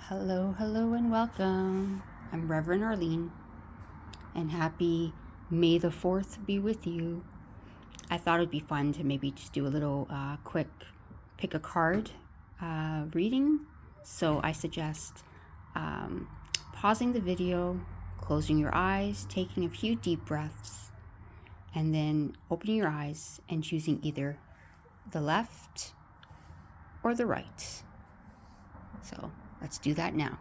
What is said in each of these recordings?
Hello, and welcome. I'm Reverend Arlene, and happy May the 4th be with you. I thought it'd be fun to maybe just do a little quick pick a card reading. So I suggest pausing the video, closing your eyes, taking a few deep breaths, and then opening your eyes and choosing either the left or the right. So let's do that now.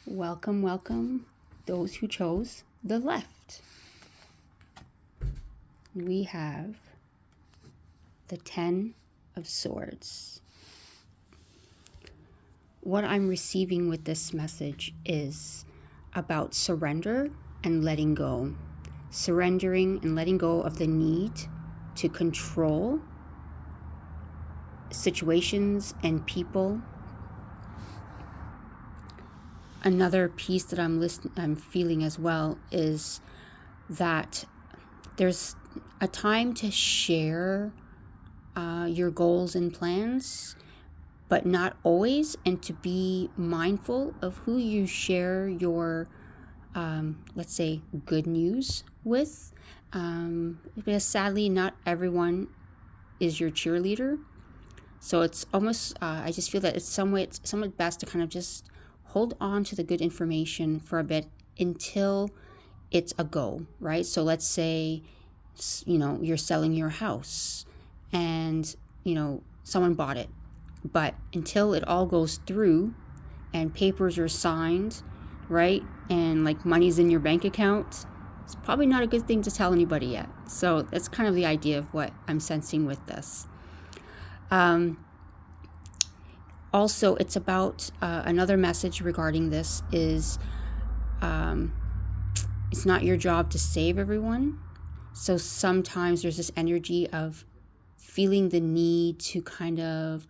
Welcome, those who chose the left. We have the 10 of Swords. What I'm receiving with this message is about surrender and letting go. Surrendering and letting go of the need to control situations and people. Another piece that I'm feeling as well is that there's a time to share your goals and plans, but not always, and to be mindful of who you share your, let's say, good news with, because sadly not everyone is your cheerleader. So it's almost, I just feel that it's somewhat best to kind of just hold on to the good information for a bit until it's a go, right? So let's say, you're selling your house and, someone bought it. But until it all goes through and papers are signed, right? And like money's in your bank account, it's probably not a good thing to tell anybody yet. So that's kind of the idea of what I'm sensing with this. Also, it's about another message regarding this is it's not your job to save everyone. So sometimes there's this energy of feeling the need to kind of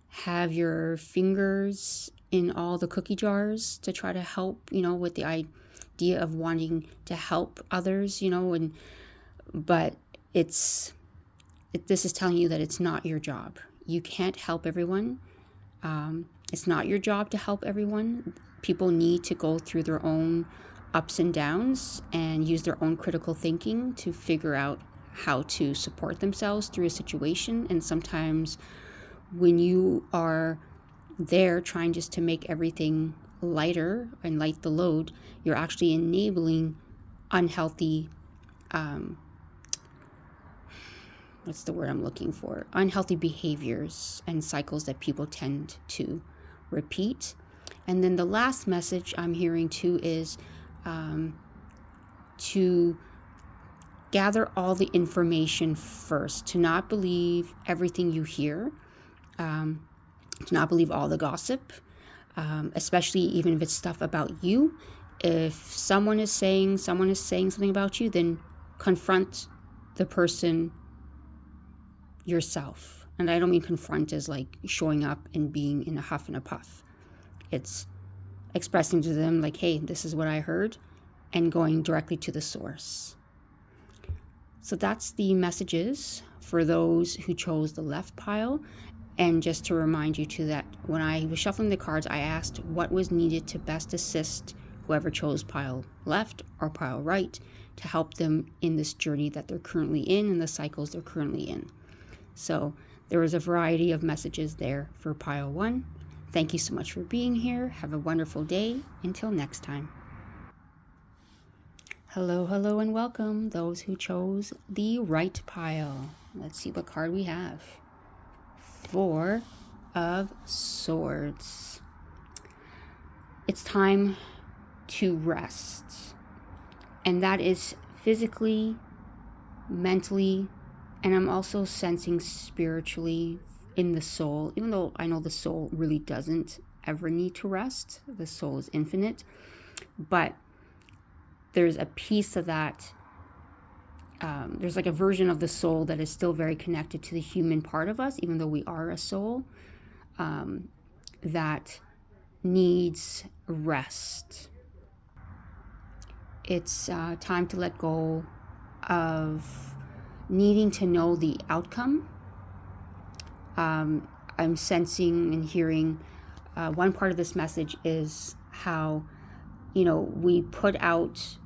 have your fingers in all the cookie jars to try to help, with the idea of wanting to help others, but this is telling you that it's not your job. You can't help everyone. It's not your job to help everyone. People need to go through their own ups and downs and use their own critical thinking to figure out how to support themselves through a situation. And sometimes when you are there trying just to make everything lighter and light the load, you're actually enabling unhealthy, what's the word I'm looking for? Unhealthy behaviors and cycles that people tend to repeat. And then the last message I'm hearing too is to gather all the information first, to not believe everything you hear, to not believe all the gossip, especially even if it's stuff about you. If someone is saying something about you, then confront the person yourself. And I don't mean confront as like showing up and being in a huff and a puff. It's expressing to them like, hey, this is what I heard, and going directly to the source. So that's the messages for those who chose the left pile. And just to remind you too that when I was shuffling the cards, I asked what was needed to best assist whoever chose pile left or pile right to help them in this journey that they're currently in and the cycles they're currently in. So there was a variety of messages there for pile 1. Thank you so much for being here. Have a wonderful day. Until next time. Hello, and welcome those who chose the right pile. Let's see what card we have. 4 of Swords. It's time to rest. And that is physically, mentally, and I'm also sensing spiritually in the soul, even though I know the soul really doesn't ever need to rest. The soul is infinite. But there's a piece of that, there's like a version of the soul that is still very connected to the human part of us, even though we are a soul, that needs rest. It's time to let go of needing to know the outcome. I'm sensing and hearing one part of this message is how, we put out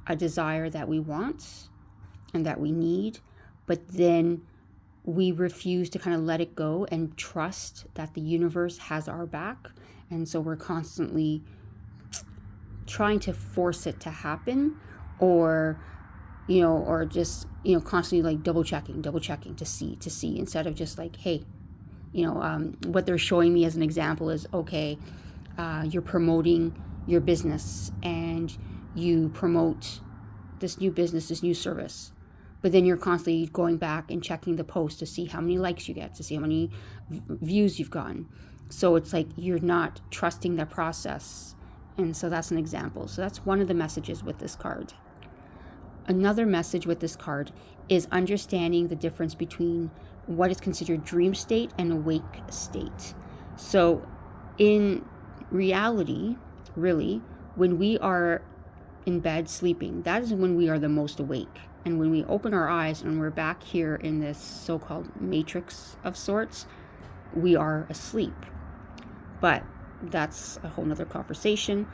a desire that we want and that we need, but then we refuse to kind of let it go and trust that the universe has our back. And so we're constantly trying to force it to happen, or just constantly like double checking to see instead of just like, hey, what they're showing me as an example is, okay, you're promoting your business and you promote this new business, this new service, but then you're constantly going back and checking the post to see how many likes you get, to see how many views you've gotten. So it's like you're not trusting the process. And so that's an example. So that's one of the messages with this card. Another message with this card is understanding the difference between what is considered dream state and awake state. So in reality, really, when we are in bed sleeping, that is when we are the most awake. And when we open our eyes and we're back here in this so-called matrix of sorts, we are asleep. But that's a whole nother conversation.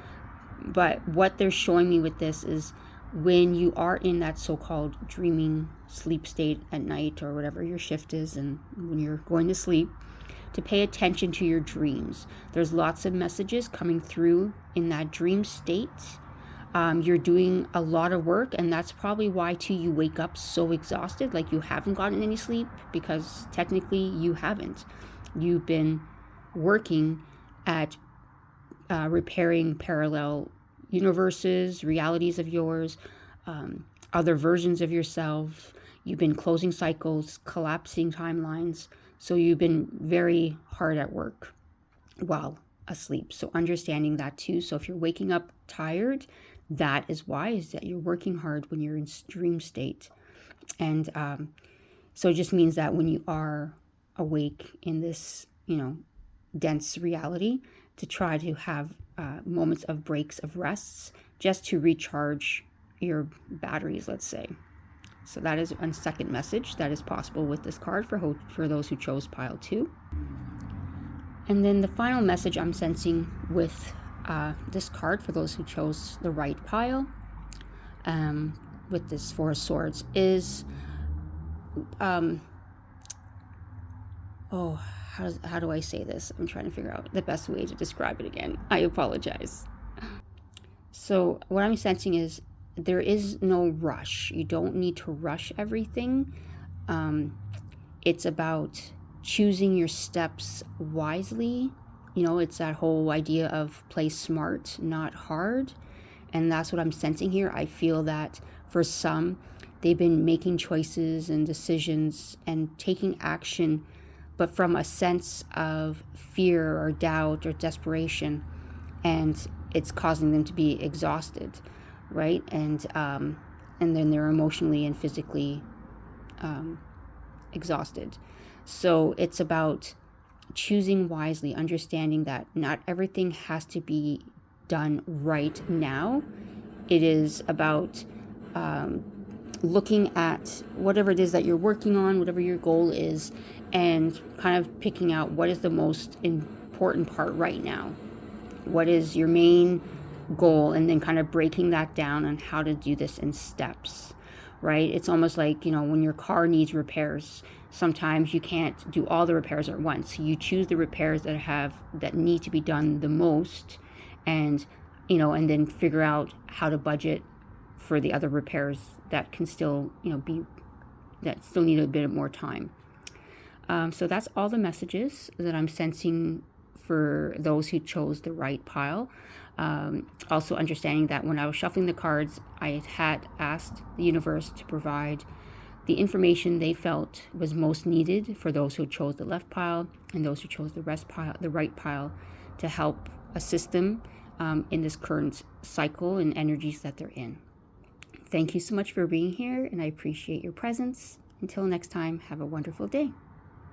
But what they're showing me with this is when you are in that so-called dreaming sleep state at night, or whatever your shift is, and when you're going to sleep, to pay attention to your dreams. There's lots of messages coming through in that dream state. You're doing a lot of work, and that's probably why too you wake up so exhausted, like you haven't gotten any sleep, because technically you haven't. You've been working at repairing parallel universes, realities of yours, other versions of yourself. You've been closing cycles, collapsing timelines. So you've been very hard at work while asleep. So understanding that too. So if you're waking up tired, that is why, is that you're working hard when you're in dream state. And so it just means that when you are awake in this, dense reality, to try to have moments of breaks of rests just to recharge your batteries, let's say. So that is a second message that is possible with this card for those who chose pile 2. And then the final message I'm sensing with this card for those who chose the right pile with this Four of Swords is how do I say this? I'm trying to figure out the best way to describe it again. I apologize. So what I'm sensing is there is no rush. You don't need to rush everything. It's about choosing your steps wisely. It's that whole idea of play smart, not hard. And that's what I'm sensing here. I feel that for some, they've been making choices and decisions and taking action, but from a sense of fear or doubt or desperation, and it's causing them to be exhausted, right? And then they're emotionally and physically exhausted. So it's about choosing wisely, understanding that not everything has to be done right now. It is about looking at whatever it is that you're working on, whatever your goal is, and kind of picking out what is the most important part right now. What is your main goal, and then kind of breaking that down on how to do this in steps, right? It's almost like, when your car needs repairs, sometimes you can't do all the repairs at once. You choose the repairs that need to be done the most, and and then figure out how to budget for the other repairs that can still that still need a bit more time. So that's all the messages that I'm sensing for those who chose the right pile. Also understanding that when I was shuffling the cards, I had asked the universe to provide the information they felt was most needed for those who chose the left pile and those who chose the right pile, to help assist them in this current cycle and energies that they're in. Thank you so much for being here, and I appreciate your presence. Until next time, have a wonderful day.